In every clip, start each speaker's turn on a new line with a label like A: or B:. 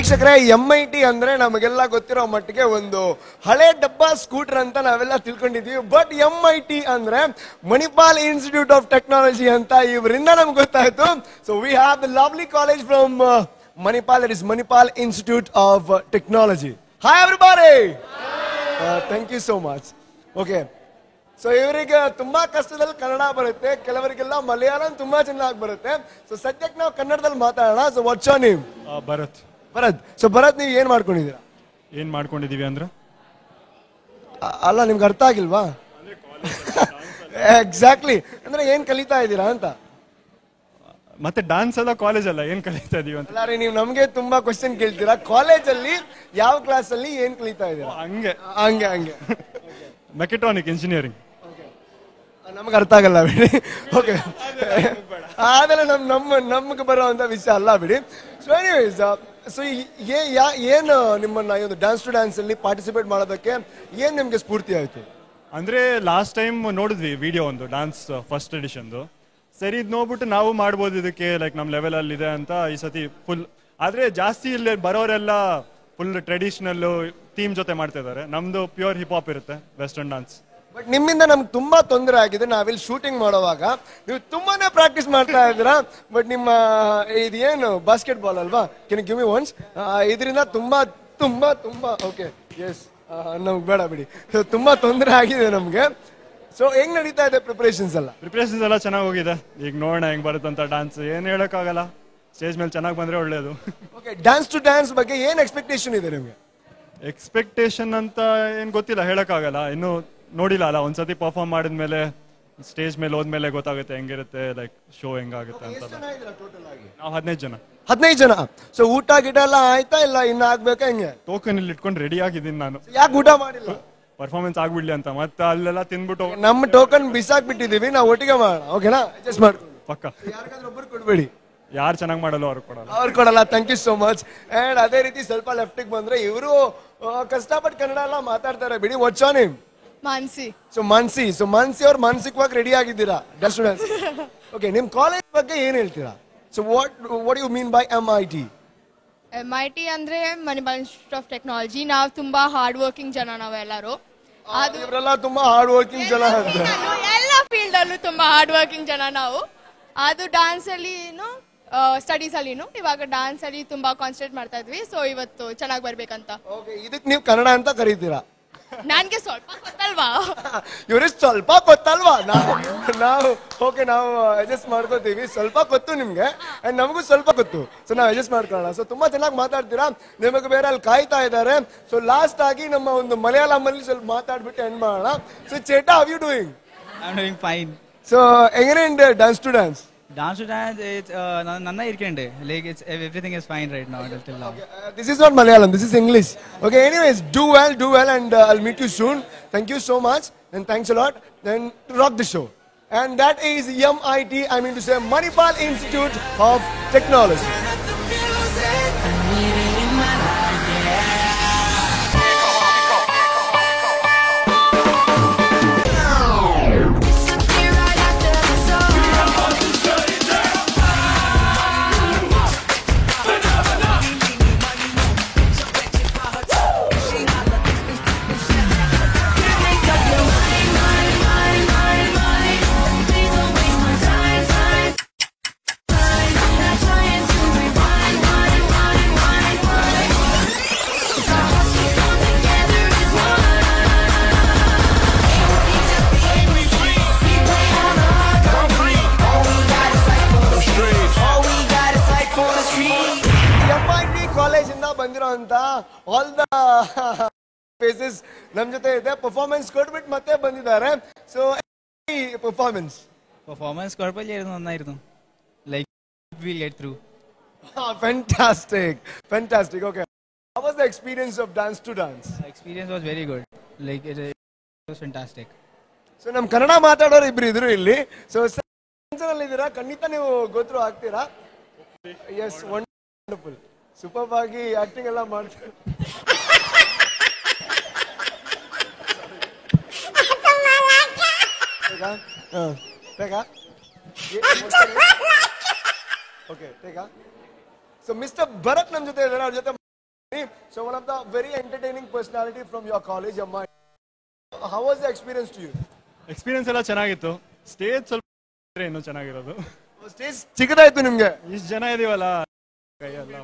A: ವೀಕ್ಷಕರೇ, MIT ಅಂದ್ರೆ ನಮಗೆಲ್ಲ ಗೊತ್ತಿರೋ ಮಟ್ಟಿಗೆ ಒಂದು ಹಳೆ ಡಬ್ಬಾ ಸ್ಕೂಟರ್ ಅಂತ ನಾವೆಲ್ಲ ತಿಳ್ಕೊಂಡಿದೀವಿ. ಬಟ್ MIT ಅಂದ್ರೆ ಮಣಿಪಾಲ್ ಇನ್ಸ್ಟಿಟ್ಯೂಟ್ ಆಫ್ ಟೆಕ್ನಾಲಜಿ ಅಂತ ಇವರಿಂದ ನಮ್ಗೆ ಗೊತ್ತಾಯ್ತು. So we have the lovely college from Manipal. It is Manipal Institute of Technology. Hi everybody. Thank you so much. Okay. So ಇವರಿಗೆ ತುಂಬಾ ಕಷ್ಟದಲ್ಲಿ ಕನ್ನಡ ಬರುತ್ತೆ, ಕೆಲವರಿಗೆಲ್ಲ ಮಲಯಾಳಂ ತುಂಬಾ ಚೆನ್ನಾಗಿ ಬರುತ್ತೆ. ಸೊ ಸದ್ಯಕ್ಕೆ ನಾವು ಕನ್ನಡದಲ್ಲಿ ಮಾತಾಡೋಣ. So what's your name?
B: Bharat.
A: So Bharat, ನೀವು ಏನ್ ಮಾಡ್ಕೊಂಡಿದ್ದೀರಾ?
B: ಏನ್ ಮಾಡ್ಕೊಂಡಿದೀವಿ ಅಂದ್ರೆ
A: ಅಲ್ಲ, ನಿಮ್ಗೆ ಅರ್ಥ ಆಗಿಲ್ವಾ? ಎಕ್ಸಾಕ್ಟ್ಲಿ, ಅಂದ್ರೆ ಏನ್ ಕಲಿತಾ ಇದ್ದೀರಾ ಅಂತ.
B: ಮತ್ತೆ ಡಾನ್ಸ್ ಅಲ್ಲ, ಕಾಲೇಜ್ ಅಲ್ಲ, ಏನ್ ಕಲಿತಾ ಇದೀವಿ ಅಂತ.
A: ಅಲ್ಲ ರೀ, ನೀವು ನಮ್ಗೆ ತುಂಬಾ ಕ್ವಶನ್ ಕೇಳ್ತೀರಾ. ಕಾಲೇಜಲ್ಲಿ ಯಾವ ಕ್ಲಾಸ್ ಅಲ್ಲಿ ಏನ್ ಕಲಿತಾ ಇದ್ದೀರಾ?
B: ಹಂಗೆ
A: ಹಂಗೆ ಹಂಗೆ
B: ಮೆಕ್ಯಾಟ್ರಾನಿಕ್ ಇಂಜಿನಿಯರಿಂಗ್.
A: ನಮ್ಗೆ ಅರ್ಥ ಆಗಲ್ಲ ಬಿಡಿ. ಓಕೆ, ಆದ್ರೆ ನಮ್ಗೆ ಬರುವಂತ ವಿಷಯ ಅಲ್ಲ ಬಿಡಿ. ಸೊ ಎನಿವೇಸ್, ಸೊ ಏನು ನಿಮ್ಮನ್ನ ಈ ಒಂದು ಡ್ಯಾನ್ಸ್ ಟು ಡ್ಯಾನ್ಸ್ ಅಲ್ಲಿ ಪಾರ್ಟಿಸಿಪೇಟ್ ಮಾಡೋದಕ್ಕೆ ಏನ್ ನಿಮ್ಗೆ ಸ್ಫೂರ್ತಿ ಆಯ್ತು?
B: ಅಂದ್ರೆ ಲಾಸ್ಟ್ ಟೈಮ್ ನೋಡಿದ್ವಿ ವಿಡಿಯೋ ಒಂದು ಡಾನ್ಸ್ ಫಸ್ಟ್ ಎಡಿಷನ್ದು. ಸರಿ, ಇದು ನೋಡ್ಬಿಟ್ಟು ನಾವು ಮಾಡ್ಬೋದು ಇದಕ್ಕೆ, ಲೈಕ್ ನಮ್ಮ ಲೆವೆಲ್ ಅಲ್ಲಿ ಇದೆ ಅಂತ ಈ ಸತಿ ಫುಲ್. ಆದ್ರೆ ಜಾಸ್ತಿ ಇಲ್ಲಿ ಬರೋರೆಲ್ಲ ಫುಲ್ ಟ್ರೆಡಿಷನಲ್ ಥೀಮ್ ಜೊತೆ ಮಾಡ್ತಾ ಇದಾರೆ. ನಮ್ದು ಪ್ಯೂರ್ ಹಿಪ್ ಹಾಪ್ ಇರುತ್ತೆ, ವೆಸ್ಟರ್ನ್ ಡಾನ್ಸ್.
A: ಬಟ್ ನಿಮ್ಮಿಂದ ನಮ್ಗೆ ತುಂಬಾ ತೊಂದರೆ ಆಗಿದೆ. ನಾವಿಲ್ಲಿ ಶೂಟಿಂಗ್ ಮಾಡುವಾಗ ನೀವು ತುಂಬಾನೇ ಪ್ರಾಕ್ಟೀಸ್ ಮಾಡ್ತಾ ಇದ್ದೀರಾ. ಬಟ್ ನಿಮ್ಮ ಇದೇನು ಬಾಸ್ಕೆಟ್ ಬಾಲ್ ಅಲ್ವಾ, ಕೆನ್ ಗಿವ್ ಮಿ ಒನ್ಸ್, ಇದರಿಂದ ತುಂಬಾ ತುಂಬಾ ತುಂಬಾ ಓಕೆ ಎಸ್ ನಮ್ಗೆ ಬೇಡ ಬಿಡಿ. ತುಂಬಾ ತೊಂದರೆ ಆಗಿದೆ ನಮ್ಗೆ. ಸೊ ಹೆಂಗ್ ನಡೀತಾ ಇದೆ ಪ್ರಿಪರೇಷನ್ಸ್ ಎಲ್ಲ?
B: ಚೆನ್ನಾಗಿ ಹೋಗಿದೆ. ಈಗ ನೋಡೋಣ ಹೆಂಗ್ ಬರುತ್ತಂತ ಡಾನ್ಸ್. ಏನ್ ಹೇಳಕ್ಕಾಗಲ್ಲ, ಸ್ಟೇಜ್ ಮೇಲೆ ಚೆನ್ನಾಗಿ ಬಂದ್ರೆ ಒಳ್ಳೇದು.
A: ಓಕೆ, ಡ್ಯಾನ್ಸ್ ಟು ಡ್ಯಾನ್ಸ್ ಬಗ್ಗೆ ಏನ್ ಎಕ್ಸ್ಪೆಕ್ಟೇಷನ್ ಇದೆ ನಿಮ್ಗೆ?
B: ಎಕ್ಸ್ಪೆಕ್ಟೇಷನ್ ಅಂತ ಏನ್ ಗೊತ್ತಿಲ್ಲ, ಹೇಳಕ್ಕಾಗಲ್ಲ. ಇನ್ನು ನೋಡಿಲ್ಲ ಅಲ್ಲ, ಒಂದ್ಸತಿ ಪರ್ಫಾರ್ಮ್ ಮಾಡಿದ್ಮೇಲೆ ಸ್ಟೇಜ್ ಮೇಲೆ ಹೋದ್ಮೇಲೆ ಗೊತ್ತಾಗುತ್ತೆ ಹೆಂಗಿರುತ್ತೆ, ಲೈಕ್ ಶೋ ಹೆಂಗಾಗುತ್ತೆ ಅಂತ. ನಾವು 15 ಜನ. ಸೊ ಊಟ ಗಿಟ ಎಲ್ಲ ಆಯ್ತಾ ಇಲ್ಲ ಇನ್ನ ಆಗ್ಬೇಕಾ? ಹೆಂಗೆ? ಟೋಕನ್ ಇಲ್ಲಿ ಇಟ್ಕೊಂಡು ರೆಡಿ ಆಗಿದ್ದೀನಿ ನಾನು.
A: ಯಾಕೆ ಊಟ ಮಾಡಿಲ್ಲ?
B: ಪರ್ಫಾರ್ಮೆನ್ಸ್ ಆಗ್ಬಿಡ್ಲಿ ಅಂತ. ಮತ್ತೆ ಅಲ್ಲೆಲ್ಲ ತಿನ್ಬಿಟ್ಟು
A: ನಮ್ಮ ಟೋಕನ್ ಬಿಸಾಕ್ ಬಿಟ್ಟಿದೀವಿ, ನಾವು ಒಟ್ಟಿಗೆ ಮಾಡೋಣ. ಓಕೆನಾ? ಅಡ್ಜಸ್ಟ್ ಮಾಡ್ಕೊಂಡು
B: ಪಕ್ಕ.
A: ಯಾರಿಗಾದ್ರೂ ಒಬ್ಬರು ಕೊಡ್ಬೇಡಿ.
B: ಯಾರು ಚೆನ್ನಾಗಿ ಮಾಡಲ್ಲ ಅವ್ರು
A: ಕೊಡಲ್ಲ. Thank you so much. And ಅದೇ ರೀತಿ ಸ್ವಲ್ಪ ಲೆಫ್ಟಿಗೆ ಬಂದ್ರೆ ಇವರು ಕಷ್ಟಪಟ್ಟು ಕನ್ನಡ ಎಲ್ಲ ಮಾತಾಡ್ತಾರೆ ಬಿಡಿ. What's your name?
C: Mansi.
A: So Mansi ಅವ್ರು ಮಾನಸಿಕವಾಗಿ ರೆಡಿ ಆಗಿದ್ದೀರಾ ಡ್ಯಾನ್ಸ್ ಟು ಡ್ಯಾನ್ಸ್? ಓಕೆ, ನಿಮ್ ಕಾಲೇಜ್ ಬಗ್ಗೆ ಏನ್ ಹೇಳ್ತೀರಾ? So what you mean by MIT?
C: MIT ಅಂದ್ರೆ ಮಣಿಪಾಲ್ ಇನ್ಸ್ಟಿಟ್ಯೂಟ್ ಆಫ್ ಟೆಕ್ನಾಲಜಿ. ನಾವು ತುಂಬಾ ಹಾರ್ಡ್ ವರ್ಕಿಂಗ್ ಜನ ನಾವೆಲ್ಲರೂ.
A: ಇವರೆಲ್ಲ ತುಂಬಾ ಹಾರ್ಡ್ ವರ್ಕಿಂಗ್ ಜನ ಅಂತ.
C: ಎಲ್ಲ ಫೀಲ್ಡ್ ಅಲ್ಲೂ ತುಂಬಾ ಹಾರ್ಡ್ ವರ್ಕಿಂಗ್ ಜನ ನಾವು. ಅದು ಡಾನ್ಸ್ ಅಲ್ಲಿ ಸ್ಟಡೀಸ್ ಅಲ್ಲಿ ಇವಾಗ ಡಾನ್ಸ್ ಅಲ್ಲಿ ತುಂಬಾ ಕಾನ್ಸಂಟ್ರೇಟ್ ಮಾಡ್ತಾ ಇದ್ವಿ. ಸೊ ಇವತ್ತು ಚೆನ್ನಾಗಿ ಬರ್ಬೇಕಂತ.
A: ಓಕೆ, ಇದಕ್ಕೆ ನೀವು ಕನ್ನಡ ಅಂತ ಕರೀತೀರಾ?
C: ನನ್ಗೆ ಸ್ವಲ್ಪ ಗೊತ್ತಲ್ವಾ.
A: ಇವ್ರಿಗೆ ಸ್ವಲ್ಪ ಗೊತ್ತಲ್ವಾ? ನಾವು ಓಕೆ, ನಾವು ಅಡ್ಜಸ್ಟ್ ಮಾಡ್ಕೋತೀವಿ. ಸ್ವಲ್ಪ ಗೊತ್ತು ನಿಮ್ಗೆ ಅಂಡ್ ನಮಗೂ ಸ್ವಲ್ಪ ಗೊತ್ತು. ಸೊ ನಾವು ಅಡ್ಜಸ್ಟ್ ಮಾಡ್ಕೊಳ್ಳೋಣ. ಸೊ ತುಂಬಾ ಚೆನ್ನಾಗಿ ಮಾತಾಡ್ತೀರಾ. ನಿಮಗೆ ಬೇರೆ ಅಲ್ಲಿ ಕಾಯ್ತಾ ಇದ್ದಾರೆ. ಸೊ ಲಾಸ್ಟ್ ಆಗಿ ನಮ್ಮ ಒಂದು ಮಲಯಾಳಂ ಅಲ್ಲಿ ಸ್ವಲ್ಪ ಮಾತಾಡ್ಬಿಟ್ಟು ಎಂಡ್ ಮಾಡೋಣ. ಸೊ ಚೇಟಾ, how you doing?
D: I am doing fine.
A: So ಹೆಂಗೇನೆ dance to dance?
D: Dance to dance, it's nanna irkende. Like it's everything is fine right now until now.
A: This is not Malayalam. This is English. Okay. Anyways, do well, and I'll meet you soon. Thank you so much, and thanks a lot. Then rock the show. And that is MIT. I mean to say Manipal Institute of Technology. ಬಂದಿರೋಂತ all the faces ನಮ್ ಜೊತೆ ಇದೆ. Performance ಕೊಟ್ಬಿಟ್ಟು ಮತ್ತೆ ಬಂದಿದ್ದಾರೆ. So
D: performance കുഴപ്പമില്ലായിരുന്നു, നന്നായിരുന്നു. ലൈಕ್ we'll get through.
A: Fantastic. Okay, how was the experience of dance to dance?
D: The experience was very good. Like it was fantastic.
A: So ನಮ್ ಕನ್ನಡ ಮಾತಾಡೋರು ಇಬ್ರು ಇದ್ರು ಇಲ್ಲಿ. ಸೊ ಅಲ್ಲಿ ಇದ್ದೀರಾ, ಖಂಡಿತ ನೀವು ಗೊತ್ತು ಆಗ್ತೀರಾ. Yes, wonderful. ಸೂಪರ್ ಆಗಿ ಆಕ್ಟಿಂಗ್ ಎಲ್ಲ ಮಾಡ್ತಾರೆ. ಓಕೆ, ಸೊ ಮಿಸ್ಟರ್ ಭರತ್ ನಮ್ ಜೊತೆ ಇದ್ದಾರೆ. ಅವ್ರ ಜೊತೆ So one of the very entertaining personality from your college, Amma. How was the experience to you?
B: Experience ಎಲ್ಲ ಚೆನ್ನಾಗಿತ್ತು. ಸ್ಟೇಜ್ ಸ್ವಲ್ಪ ಇನ್ನೂ ಚೆನ್ನಾಗಿರೋದು.
A: ಸ್ಟೇಜ್ ಚಿಕ್ಕದಾಯ್ತು ನಿಮ್ಗೆ.
B: ಇಷ್ಟು ಜನ ಇದೀವಲ್ಲ ಕೈಯೆಲ್ಲ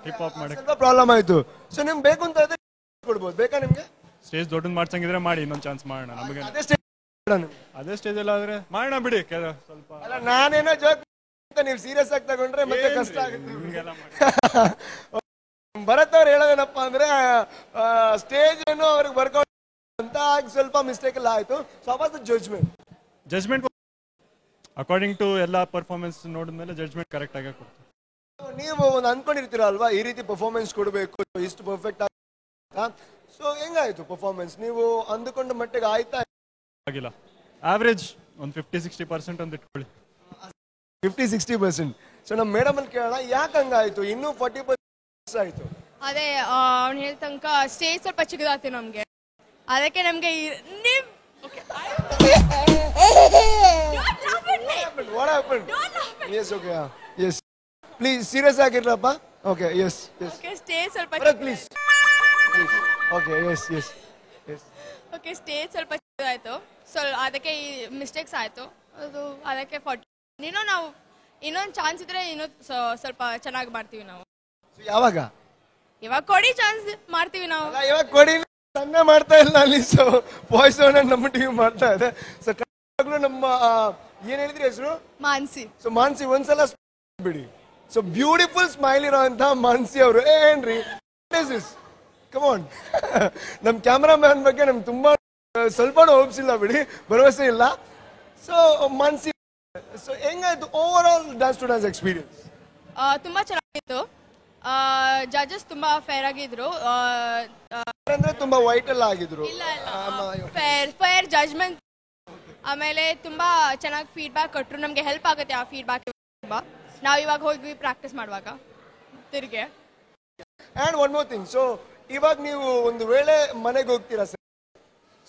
B: ಹಿಪ್ ಹಾಪ್ ಮಾಡಕ್ಕೆ
A: ಸ್ವಲ್ಪ ಪ್ರಾಬ್ಲಮ್ ಆಯ್ತು. ಸೊ ನಿಮ್ಗೆ ಬೇಕು ಅಂತ ಇದ್ರೆ ಕೊಡ್ಬೋದು, ಬೇಕಾ ನಿಮ್ಗೆ?
B: ಸ್ಟೇಜ್ ದೊಡ್ಡದು ಮಾಡ್ಸಂಗಿದ್ರೆ ಮಾಡಿ, ಇನ್ನೊಂದು ಚಾನ್ಸ್ ಮಾಡೋಣ. ನಮಗೆ
A: ಅದೇ
B: ಸ್ಟೇಜ್ ಎಲ್ಲ ಆದ್ರೆ ಮಾಡೋಣ ಬಿಡಿ. ಸ್ವಲ್ಪ
A: ಅಲ್ಲ, ನಾನೇನೋ ಜೋಕ್ ನೀವು ಸೀರಿಯಸ್ ಆಗಿ ತಗೊಂಡ್ರೆ ಮತ್ತೆ ಕಷ್ಟ ಆಗುತ್ತೆ. ಭರತ್ ಅವ್ರು ಹೇಳೋದೇನಪ್ಪ ಅಂದ್ರೆ ಸ್ಟೇಜ್ ಏನು ಅವ್ರಿಗೆ ವರ್ಕೌಟ್ ಅಂತ ಸ್ವಲ್ಪ ಮಿಸ್ಟೇಕ್ ಎಲ್ಲ ಆಯ್ತು. So was the judgement
B: according to ಎಲ್ಲ ಪರ್ಫಾರ್ಮೆನ್ಸ್ ನೋಡಿದ್ಮೇಲೆ ಜಡ್ಜ್ಮೆಂಟ್ ಕರೆಕ್ಟ್ ಆಗಿ ಕೊಡ್ತೀವಿ.
A: ನೀವು ಒಂದು ಅನ್ಕೊಂಡಿರ್ತೀರ ಅಲ್ವಾ, ಈ ರೀತಿ ಪರ್ಫಾರ್ಮೆನ್ಸ್ ಕೊಡಬೇಕು, ಇಷ್ಟು ಪರ್ಫೆಕ್ಟ್ ಆಗ. ಸೊ ಹೆಂಗಾಯ್ತು ಪರ್ಫಾರ್ಮೆನ್ಸ್? ನೀವು ಅಂದುಕೊಂಡ ಮಟ್ಟಿಗೆ ಆಯ್ತಾ?
B: ಆಗಿಲ್ಲ, ಆವರೇಜ್ ಒಂದು 50-60% ಅಂತ ಇಟ್ಕೊಳ್ಳಿ.
A: 50-60%. ಸೊ ನಮ್ಮ ಮೇಡಮ್ ಅಲ್ಲಿ ಕೇಳೋಣ, ಯಾಕೆ ಹಂಗಾಯ್ತು? ಇನ್ನೂ 40% ಆಯ್ತು.
C: ಅದೇ ಅವ್ನು ಹೇಳ್ ತನಕ ಸ್ಟೇಜ್ ಸ್ವಲ್ಪ ಚಿಕ್ಕದಾಯ್ತು ನಮ್ಗೆ, ಅದಕ್ಕೆ ನಮ್ಗೆ
A: What happened? Yes, okay. Yes. Please, serious ಆಗಿರಪ್ಪ. Okay, yes.
C: Stage ಸ್ವಲ್ಪ
A: please. Okay, yes.
C: Okay, stage ಸ್ವಲ್ಪ ಚಿಕ್ಕದಾಯ್ತು. ಸೊ ಅದಕ್ಕೆ ಈ ಮಿಸ್ಟೇಕ್ಸ್ ಆಯ್ತು. ಅದು ಅದಕ್ಕೆ 40. ನಾವು ಇನ್ನೊಂದು ಚಾನ್ಸ್ ಇದ್ರೆ ಇನ್ನೂ ಸ್ವಲ್ಪ ಚೆನ್ನಾಗಿ ಮಾಡ್ತೀವಿ ನಾವು.
A: ಯಾವಾಗ?
C: ಇವಾಗ ಕೊಡಿ ಚಾನ್ಸ್, ಮಾಡ್ತೀವಿ ನಾವು.
A: ಇವಾಗ ಕೊಡಿ, ಸಣ್ಣ ಮಾಡ್ತಾ ಇಲ್ಲ ಅಲ್ಲಿ. ಸೊ ವಾಯ್ಸ್ ನಮ್ಮ ಟಿವಿ ಮಾಡ್ತಾ ಇದೆ. ಸೊ ನಮ್ಮ ಏನ್ ಹೇಳಿದ್ರಿ ಹೆಸರು?
C: ಮಾನ್ಸಿ.
A: ಸೊ ಮಾನ್ಸಿ ಒಂದ್ಸಲ ಬಿಡಿ. ಸೊ ಬ್ಯೂಟಿಫುಲ್ ಸ್ಮೈಲ್ ಇರೋಂತ ಮಾನ್ಸಿ ಅವರು. ಏನ್ರಿ ಕಮ್ ಆನ್. ನಮ್ ಕ್ಯಾಮರಾ ಮ್ಯಾನ್ ಬಗ್ಗೆ ನಮ್ಗೆ ತುಂಬಾ ಸ್ವಲ್ಪ ಹೋಪ್ಸ್ ಇಲ್ಲ ಬಿಡಿ, ಭರವಸೆ ಇಲ್ಲ. ಸೊ ಮಾನ್ಸಿ, ಸೊ ಹೆಂಗಾಯ್ತು overall dance to dance experience?
C: ತುಂಬಾ ಚೆನ್ನಾಗಿತ್ತು. ಜಡ್ಜಸ್ ತುಂಬಾ ಫೇರ್ ಆಗಿದ್ರು.
A: ಅಂದ್ರೆ ತುಂಬಾ ವೈಟ್ ಎಲ್ಲ ಆಗಿದ್ರು.
C: Fair judgement. ಆಮೇಲೆ ತುಂಬಾ ಚೆನ್ನಾಗಿ ಫೀಡ್ಬ್ಯಾಕ್ ಕೊಟ್ರು. ನಮ್ಗೆ ಹೆಲ್ಪ್ ಆಗುತ್ತೆ ಆ ಫೀಡ್ಬ್ಯಾಕ್. ನಾವ್ ಇವಾಗ ಹೋಗಿ ಪ್ರಾಕ್ಟೀಸ್ ಮಾಡುವಾಗ ತಿರ್ಗೆ.
A: And one more thing. So ಇವಾಗ ನೀವು ಒಂದು ವೇಳೆ ಮನೆಗೆ ಹೋಗ್ತೀರಾ ಸರ್,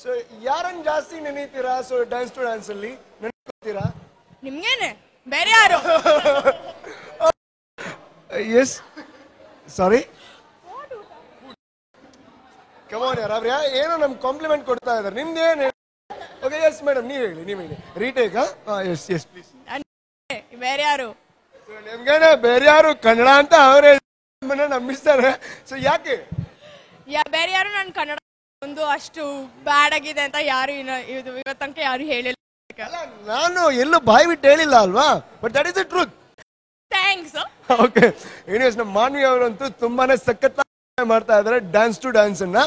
A: ಸೊ ಯಾರನ್ನ ಜಾಸ್ತಿ ನೆನೀತೀರಾ? ಸೊ ಡ್ಯಾನ್ಸ್ ಟು ಡ್ಯಾನ್ಸ್ ಅಲ್ಲಿ ನೆನೀತೀರಾ?
C: ನಿಮ್ಗೇನೆ, ಬೇರೆ ಯಾರು?
A: ಎಸ್, ಸಾರಿ, ಕಮಾನ್ ಯಾರು ಅವ್ರ ಏನೋ ನಮ್ಗೆ ಕಾಂಪ್ಲಿಮೆಂಟ್ ಕೊಡ್ತಾ ಇದಾರೆ. ನಿಮ್ದೇನು? ಓಕೆ, ಎಸ್ ಮೇಡಮ್, ನೀವ್ ಹೇಳಿ. ರೀಟೇಕ್? Yes please.
C: ಬೇರೆ ಯಾರು?
A: ನಿಮ್ಗೇನೆ ಬೇರೆ ಯಾರು? ಕನ್ನಡ ಅಂತ ಅವರೇ ನಂಬಿಸ್ತಾರೆ. ಸೊ ಯಾಕೆ
C: ಬೇರೆ ಯಾರು? ನಾನು ಕನ್ನಡ ಒಂದು ಅಷ್ಟು ಬ್ಯಾಡ್ ಆಗಿದೆ ಅಂತ ಯಾರು ಇವತ್ತು ತನಕ ಯಾರು ಹೇಳಿಲ್ಲ.
A: ನಾನು ಎಲ್ಲೂ ಬಾಯಿ ಬಿಟ್ಟು ಹೇಳಿಲ್ಲ ಅಲ್ವಾ, but that is the truth.
C: Thanks.
A: Okay, anyways ನಮ್ಮ ಮಾನ್ವಿ ಅವರಂತೂ ತುಂಬಾನೇ ಸಖತ್ ಮಾಡ್ತಾ ಇದಾರೆ ಡ್ಯಾನ್ಸ್ ಟು ಡ್ಯಾನ್ಸ್ ಅನ್ನ.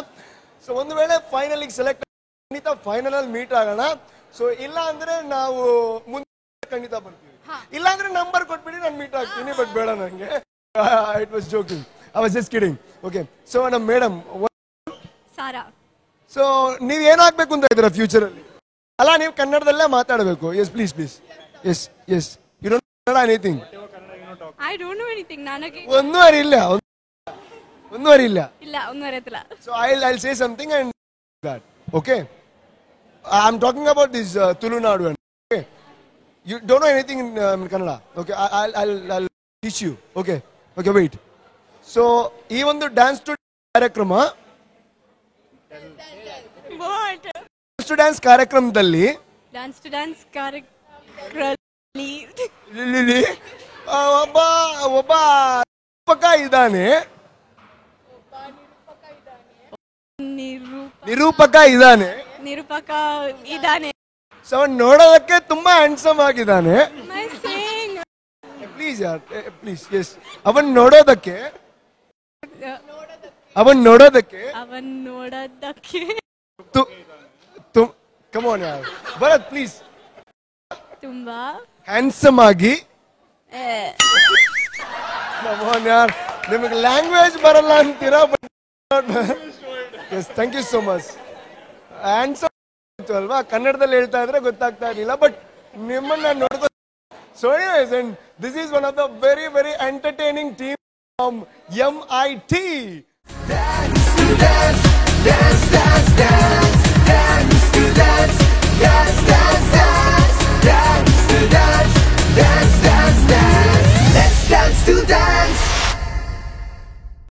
A: ಸೊ ಒಂದು ವೇಳೆ ಫೈನಲ್ ಸೆಲೆಕ್ಟ್ ಖಂಡಿತ ಫೈನಲ್ ಅಲ್ಲಿ ಮೀಟ್ ಆಗೋಣ. ಸೊ ಇಲ್ಲ ಅಂದ್ರೆ ನಾವು ಮುಂದೆ ಖಂಡಿತ ಬರ್ತೀವಿ. ಇಲ್ಲ ಅಂದ್ರೆ ನಂಬರ್ ಕೊಟ್ಬಿಡಿ, ನಾನು ಮೀಟ್ ಆಗ್ತೀನಿ. ಬಟ್ ಬೇಡ ನಂಗೆ. It was joking, I was just kidding. Okay, so ನಮ್ಮ ಮೇಡಮ್
C: ಸಾರಾ.
A: ಸೊ ನೀವ್ ಏನಾಗ್ಬೇಕು ಅಂತ ಇದ್ದೀರಾ ಫ್ಯೂಚರ್ ಅಲ್ಲಿ? ಅಲ್ಲ, ನೀವು ಕನ್ನಡದಲ್ಲೇ ಮಾತಾಡಬೇಕು. Yes please. Yes you don't Kannada anything?
C: I don't know anything. ನನಗೆ
A: ಒಂದೂವರೆ ಇಲ್ಲ. So I'll say something and that. Okay, I'm talking about this Tulunadu. Okay, you don't know anything in Kannada. Okay, I'll teach you. Okay, wait. So ಈ ಒಂದು dance to ಕಾರ್ಯಕ್ರಮ, dance to dance ಕಾರ್ಯಕ್ರಮದಲ್ಲಿ ಒಬ್ಬ ನಿರೂಪಕ ಇದ್ದಾನೆ. So ಅವನ್ ನೋಡೋದಕ್ಕೆ ತುಂಬಾ handsome ಆಗಿದ್ದಾನೆ. ಪ್ಲೀಸ್ ಯಾರ್, ಪ್ಲೀಸ್. ಎಸ್, ಅವನ್ ನೋಡೋದಕ್ಕೆ ಕಮ್ ಆನ್ ಯಾರ್, ಭರತ್ ಪ್ಲೀಸ್.
C: ತುಂಬಾ
A: ಹ್ಯಾಂಡ್ಸಮ್ ಆಗಿ. ಕಮ್ ಆನ್ ಯಾರ್, ನಿಮಗೆ ಲ್ಯಾಂಗ್ವೇಜ್ ಬರಲ್ಲ ಅಂತೀರಾ? Yes, thank you so much. Answer ಅಲ್ವಾ, ಕನ್ನಡದಲ್ಲಿ ಹೇಳ್ತಾ ಇದ್ರೆ ಗೊತ್ತಾಗ್ತಾ ಇರಲಿಲ್ಲ, ಬಟ್ ನಿಮ್ಮನ್ನ ನೋಡ್ಕೊ. So anyways, and this is one of the very very entertaining team from MIT.